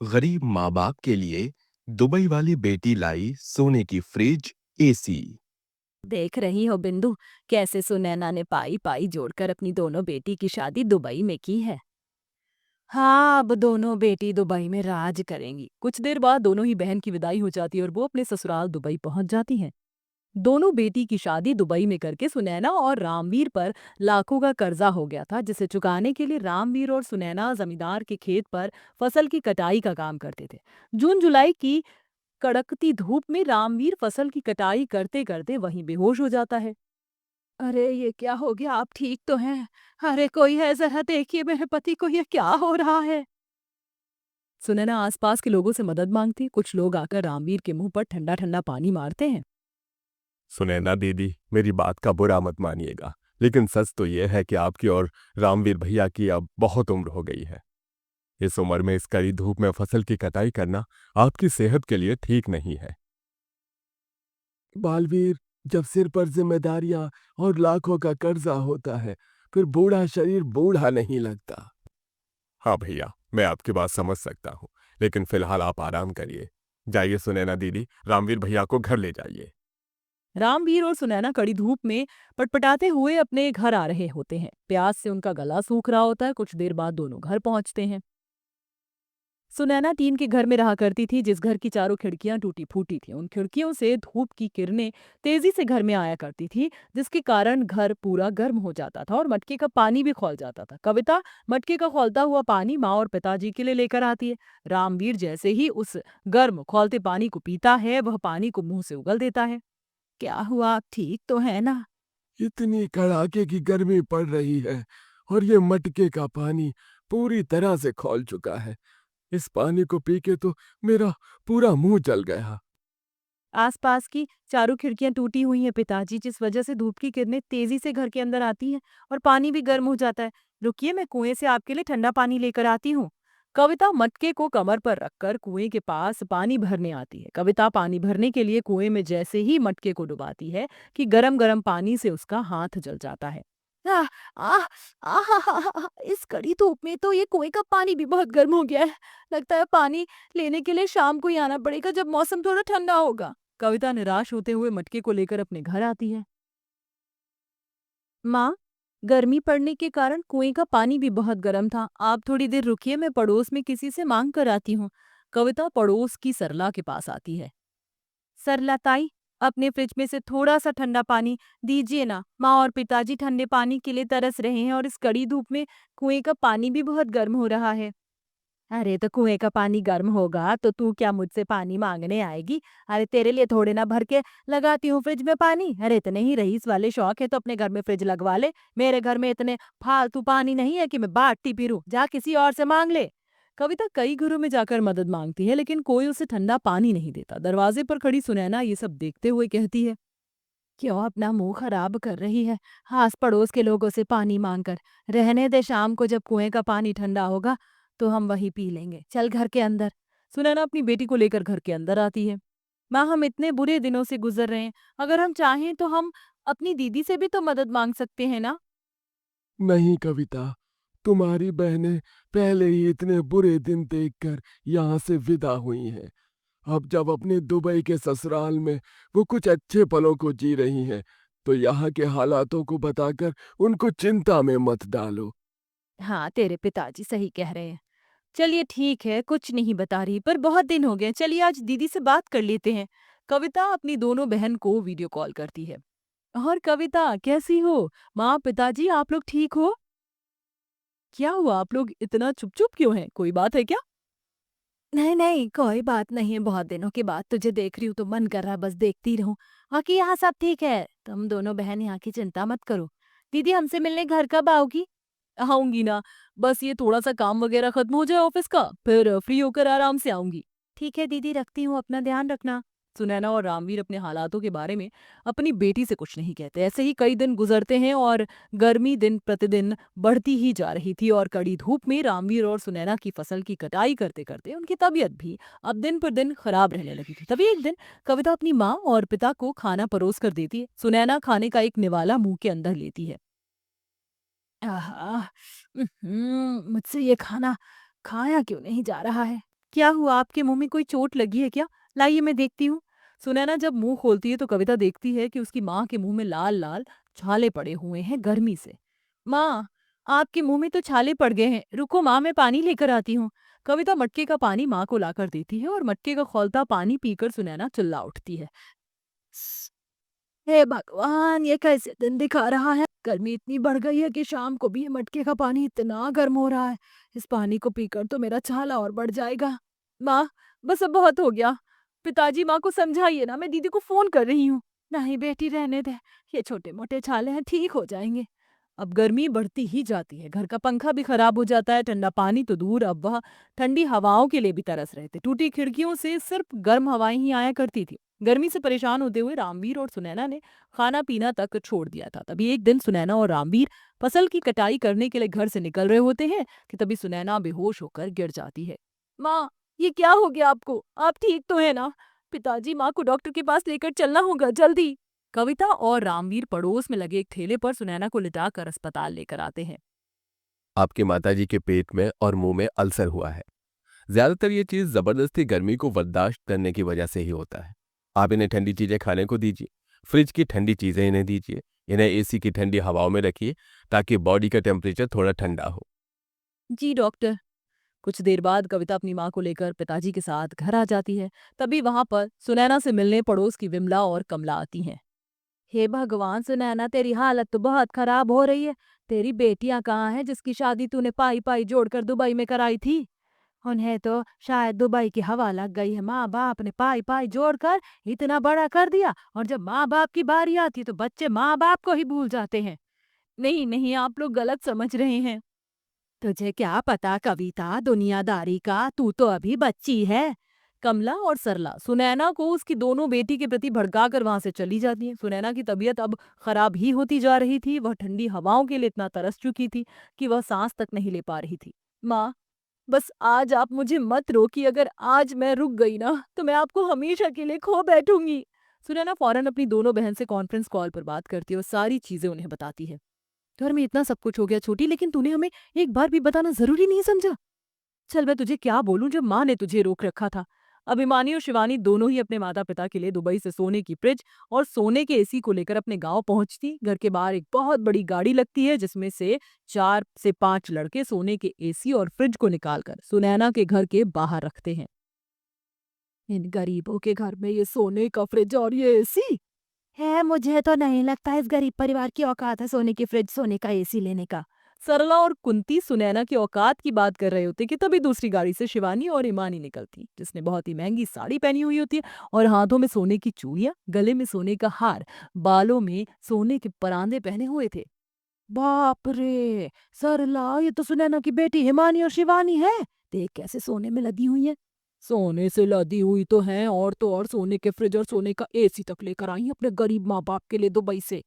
गरीब माँ बाप के लिए दुबई वाली बेटी लाई सोने की फ्रिज, एसी। देख रही हो बिंदु, कैसे सुनैना ने पाई पाई जोड़कर अपनी दोनों बेटी की शादी दुबई में की है। हाँ, अब दोनों बेटी दुबई में राज करेंगी। कुछ देर बाद दोनों ही बहन की विदाई हो जाती है और वो अपने ससुराल दुबई पहुंच जाती हैं। दोनों बेटी की शादी दुबई में करके सुनैना और रामवीर पर लाखों का कर्जा हो गया था, जिसे चुकाने के लिए रामवीर और सुनैना जमींदार के खेत पर फसल की कटाई का काम करते थे। जून जुलाई की कड़कती धूप में रामवीर फसल की कटाई करते करते वहीं बेहोश हो जाता है। अरे ये क्या हो गया, आप ठीक तो हैं? अरे कोई है, जरा देखिए मेरे पति को, ये क्या हो रहा है? सुनैना आसपास के लोगों से मदद मांगती। कुछ लोग आकर रामवीर के मुंह पर ठंडा ठंडा पानी मारते हैं। सुनैना दीदी, मेरी बात का बुरा मत मानिएगा, लेकिन सच तो यह है कि आपकी और रामवीर भैया की अब बहुत उम्र हो गई है। इस उम्र में इस कड़ी धूप में फसल की कटाई करना आपकी सेहत के लिए ठीक नहीं है। बालवीर, जब सिर पर जिम्मेदारियां और लाखों का कर्जा होता है, फिर बूढ़ा शरीर बूढ़ा नहीं लगता। हाँ भैया, मैं आपकी बात समझ सकता हूँ, लेकिन फिलहाल आप आराम करिए। जाइए सुनैना दीदी, रामवीर भैया को घर ले जाइए। रामवीर और सुनैना कड़ी धूप में पटपटाते हुए अपने घर आ रहे होते हैं। प्यास से उनका गला सूख रहा होता है। कुछ देर बाद दोनों घर पहुंचते हैं। सुनैना टीन के घर में रहा करती थी, जिस घर की चारों खिड़कियां टूटी फूटी थी। उन खिड़कियों से धूप की किरणें तेजी से घर में आया करती थी, जिसके कारण घर पूरा गर्म हो जाता था और मटके का पानी भी खौल जाता था। कविता मटके का खौलता हुआ पानी माँ और पिताजी के लिए लेकर आती है। रामवीर जैसे ही उस गर्म खौलते पानी को पीता है, वह पानी को मुंह से उगल देता है। क्या हुआ, आप ठीक तो है ना? इतनी कड़ाके की गर्मी पड़ रही है और ये मटके का पानी पूरी तरह से खौल चुका है। इस पानी को पी के तो मेरा पूरा मुंह जल गया। आसपास की चारों खिड़कियां टूटी हुई हैं पिताजी, जिस वजह से धूप की किरणें तेजी से घर के अंदर आती हैं और पानी भी गर्म हो जाता है। रुकिए, मैं कुएं से आपके लिए ठंडा पानी लेकर आती हूँ। कविता मटके को कमर पर रखकर कुएं के पास पानी भरने आती है। कविता पानी भरने के लिए कुएं में जैसे ही मटके को डुबाती है कि गरम गरम पानी से उसका हाथ जल जाता है। आह, आह, आह, इस कड़ी धूप में तो ये कुएं का पानी भी बहुत गर्म हो गया है। लगता है पानी लेने के लिए शाम को ही आना पड़ेगा, जब मौसम थोड़ा ठंडा होगा। कविता निराश होते हुए मटके को लेकर अपने घर आती है। माँ, गर्मी पड़ने के कारण कुएं का पानी भी बहुत गर्म था। आप थोड़ी देर रुकिए, मैं पड़ोस में किसी से मांग कर आती हूँ। कविता पड़ोस की सरला के पास आती है। सरला ताई, अपने फ्रिज में से थोड़ा सा ठंडा पानी दीजिए ना। माँ और पिताजी ठंडे पानी के लिए तरस रहे हैं और इस कड़ी धूप में कुएं का पानी भी बहुत गर्म हो रहा है। अरे तो कुएं का पानी गर्म होगा तो तू क्या मुझसे पानी मांगने आएगी? अरे तेरे लिए थोड़े ना भर के लगाती हूँ फ्रिज में पानी। अरे इतने ही रईस वाले शौक है तो अपने घर में फ्रिज लगवा ले। मेरे घर में इतने फालतू पानी नहीं है कि मैं बांटती फिरूं। जा किसी और से मांग ले। कविता कई घरों में जाकर मदद मांगती है, लेकिन कोई उसे ठंडा पानी नहीं देता। दरवाजे पर खड़ी सुनैना ये सब देखते हुए कहती है, क्यों अपना मुंह खराब कर रही है आस पड़ोस के लोगों से पानी मांग कर? रहने दे, शाम को जब कुएं का पानी ठंडा होगा तो हम वही पी लेंगे। चल घर के अंदर। सुनैना अपनी बेटी को लेकर घर के अंदर आती है। माँ, हम इतने बुरे दिनों से गुजर रहे हैं। अगर हम चाहें तो हम अपनी दीदी से भी तो मदद मांग सकते हैं ना? नहीं कविता, तुम्हारी बहनें पहले ही इतने बुरे दिन देखकर यहाँ से विदा हुई हैं। अब जब अपने दुबई के ससुराल में वो कुछ अच्छे पलों को जी रही हैं, तो यहाँ के हालातों को बताकर उनको चिंता में मत डालो। हाँ, तेरे पिताजी सही कह रहे हैं। चलिए ठीक है, कुछ नहीं बता रही, पर बहुत दिन हो गए। चलिए आज दीदी से बात कर लेते हैं। कविता अपनी दोनों बहन को वीडियो कॉल करती है। और कविता, कैसी हो? माँ, पिताजी, आप लोग ठीक हो? क्या हुआ, आप लोग इतना चुप चुप क्यों हैं? कोई बात है क्या? नहीं नहीं, कोई बात नहीं है। बहुत दिनों के बाद तुझे देख रही हूँ तो मन कर रहा है बस देखती रहूं। बाकी यहाँ सब ठीक है। तुम दोनों बहन यहाँ की चिंता मत करो। दीदी हमसे मिलने घर कब आओगी? आऊंगी ना, बस ये थोड़ा सा काम वगैरह खत्म हो जाए ऑफिस का, फिर फ्री होकर आराम से आऊंगी। ठीक है दीदी, रखती हूँ, अपना ध्यान रखना। सुनैना और रामवीर अपने हालातों के बारे में अपनी बेटी से कुछ नहीं कहते। ऐसे ही कई दिन गुजरते हैं और गर्मी दिन प्रतिदिन बढ़ती ही जा रही थी और कड़ी धूप में रामवीर और सुनैना की फसल की कटाई करते करते उनकी तबीयत भी अब दिन पर दिन खराब रहने लगी थी। तभी एक दिन कविता अपनी माँ और पिता को खाना परोस कर देती है। सुनैना खाने का एक निवाला मुंह के अंदर लेती है। आहा! मुझसे ये खाना खाया क्यों नहीं जा रहा है? क्या हुआ, आपके मुंह में कोई चोट लगी है क्या? लाइए मैं देखती हूँ। सुनैना जब मुंह खोलती है तो कविता देखती है कि उसकी माँ के मुंह में लाल लाल छाले पड़े हुए हैं गर्मी से। माँ, आपके मुंह में तो छाले पड़ गए हैं, रुको माँ मैं पानी लेकर आती हूँ। कविता मटके का पानी माँ को लाकर देती है और मटके का खौलता पानी पीकर सुनैना चिल्ला उठती है। हे भगवान, ये कैसे दिन दिखा रहा है? गर्मी इतनी बढ़ गई है कि शाम को भी ये मटके का पानी इतना गर्म हो रहा है। इस पानी को पीकर तो मेरा छाला और बढ़ जाएगा। माँ, बस अब बहुत हो गया। पिताजी, माँ को समझाइए ना, मैं दीदी को फोन कर रही हूँ। नहीं बेटी, रहने दे, ये छोटे मोटे छाले हैं, ठीक हो जाएंगे। अब गर्मी बढ़ती ही जाती है, घर का पंखा भी खराब हो जाता है, ठंडा पानी तो दूर, अब वह ठंडी हवाओं के लिए भी तरस रहे थे। टूटी खिड़कियों से सिर्फ गर्म हवाएं ही आया करती थी। गर्मी से परेशान होते हुए रामवीर और सुनैना ने खाना पीना तक छोड़ दिया था। तभी एक दिन सुनैना और रामवीर फसल की कटाई करने के लिए घर से निकल रहे होते हैं कि तभी सुनैना बेहोश होकर गिर जाती है। माँ, ये क्या हो गया आपको? आप ठीक तो है ना? पिताजी, माँ को डॉक्टर के पास लेकर चलना होगा, जल्दी। कविता और रामवीर पड़ोस में लगे एक ठेले पर सुनैना को लिटाकर अस्पताल लेकर आते हैं। आपके माताजी के पेट में और मुंह में अल्सर हुआ है। ज्यादातर ये चीज जबरदस्ती गर्मी को बर्दाश्त करने की वजह से ही होता है। आप इन्हें ठंडी चीजें खाने को दीजिए। फ्रिज की ठंडी चीजें इन्हें दीजिए। इन्हें एसी की ठंडी हवाओं में रखिए ताकि बॉडी का टेम्परेचर थोड़ा ठंडा हो। जी डॉक्टर। कुछ देर बाद कविता अपनी माँ को लेकर पिताजी के साथ घर आ जाती है। तभी वहां पर सुनैना से मिलने पड़ोस की विमला और कमला आती हैं। हे भगवान सुनैना, तेरी हालत तो बहुत खराब हो रही है। तेरी बेटियां कहाँ हैं जिसकी शादी तूने पाई पाई जोड़कर दुबई में कराई थी? उन्हें तो शायद दुबई की हवा लग गई है। माँ बाप ने पाई पाई जोड़कर इतना बड़ा कर दिया और जब माँ बाप की बारी आती तो बच्चे माँ बाप को ही भूल जाते हैं। नहीं नहीं, आप लोग गलत समझ रहे हैं। तुझे क्या पता कविता दुनियादारी का, तू तो अभी बच्ची है। कमला और सरला सुनैना को उसकी दोनों बेटी के प्रति भड़काकर वहां से चली जाती हैं। सुनैना की तबीयत अब खराब ही होती जा रही थी। वह ठंडी हवाओं के लिए इतना तरस चुकी थी कि वह सांस तक नहीं ले पा रही थी। माँ, बस आज आप मुझे मत रोकिए। अगर आज मैं रुक गई ना तो मैं आपको हमेशा के लिए खो बैठूंगी। सुनैना फौरन अपनी दोनों बहन से कॉन्फ्रेंस कॉल पर बात करती है और सारी चीजें उन्हें बताती है। घर में इतना सब कुछ हो गया छोटी, लेकिन तूने हमें एक बार भी बताना जरूरी नहीं समझा। चल मैं तुझे क्या बोलूं जब माँ ने तुझे रोक रखा था। अभिमानी और शिवानी दोनों ही अपने माता पिता के लिए दुबई से सोने की फ्रिज और सोने के एसी को लेकर अपने गांव पहुंचती। घर के बाहर एक बहुत बड़ी गाड़ी लगती है जिसमें से 4 से 5 लड़के सोने के एसी और फ्रिज को निकालकर सुनैना के घर के बाहर रखते हैं। इन गरीबों के घर में ये सोने का फ्रिज और ये एसी है? मुझे तो नहीं लगता इस गरीब परिवार की औकात है सोने की फ्रिज, सोने का एसी लेने का। सरला और कुंती सुनैना की औकात की बात कर रहे होते कि तभी दूसरी गाड़ी से शिवानी और ईमानी निकलती, जिसने बहुत ही महंगी साड़ी पहनी हुई होती है और हाथों में सोने की चूड़ियां, गले में सोने का हार, बालों में सोने के परांदे पहने हुए थे। बाप रे! सरला, ये तो सुनैना की बेटी हिमानी और शिवानी है। देख कैसे सोने में लदी हुई है। सोने से लदी हुई तो हैं, और तो और सोने के फ्रिज और सोने का एसी तक लेकर आई हैं अपने गरीब माँ बाप के लिए दुबई से।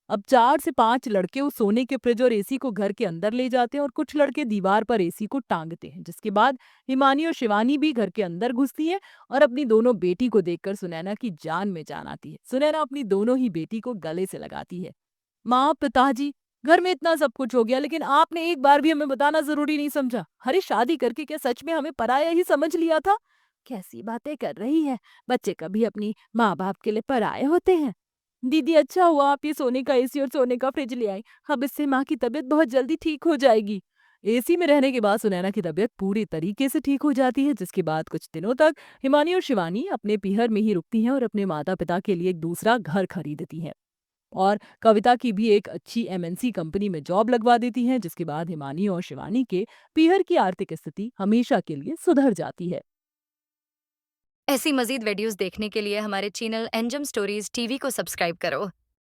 अब 4 से 5 लड़के उस सोने के फ्रिज और एसी को घर के अंदर ले जाते हैं और कुछ लड़के दीवार पर एसी को टांगते हैं, जिसके बाद हिमानी और शिवानी भी घर के अंदर घुसती है और अपनी दोनों बेटी को देखकर सुनैना की जान में जान आती है। सुनैना अपनी दोनों ही बेटी को गले से लगाती है। माँ, पिताजी, घर में इतना सब कुछ हो गया लेकिन आपने एक बार भी हमें बताना जरूरी नहीं समझा। अरे शादी करके क्या सच में हमें पराया ही समझ लिया था? कैसी बातें कर रही है? बच्चे कभी अपनी माँ बाप के लिए पराये होते हैं? दीदी, अच्छा हुआ आप ये सोने का एसी और सोने का फ्रिज ले आई। अब इससे माँ की तबीयत बहुत जल्दी ठीक हो जाएगी। एसी में रहने के बाद सुनैना की तबीयत पूरी तरीके से ठीक हो जाती है, जिसके बाद कुछ दिनों तक हिमानी और शिवानी अपने पीहर में ही रुकती हैं और अपने माता पिता के लिए एक दूसरा घर खरीदती हैं और कविता की भी एक अच्छी एमएनसी कंपनी में जॉब लगवा देती हैं, जिसके बाद हिमानी और शिवानी के पीहर की आर्थिक स्थिति हमेशा के लिए सुधर जाती है। ऐसी मज़ीद वीडियोज़ देखने के लिए हमारे चैनल एंजम स्टोरीज़ टीवी को सब्सक्राइब करो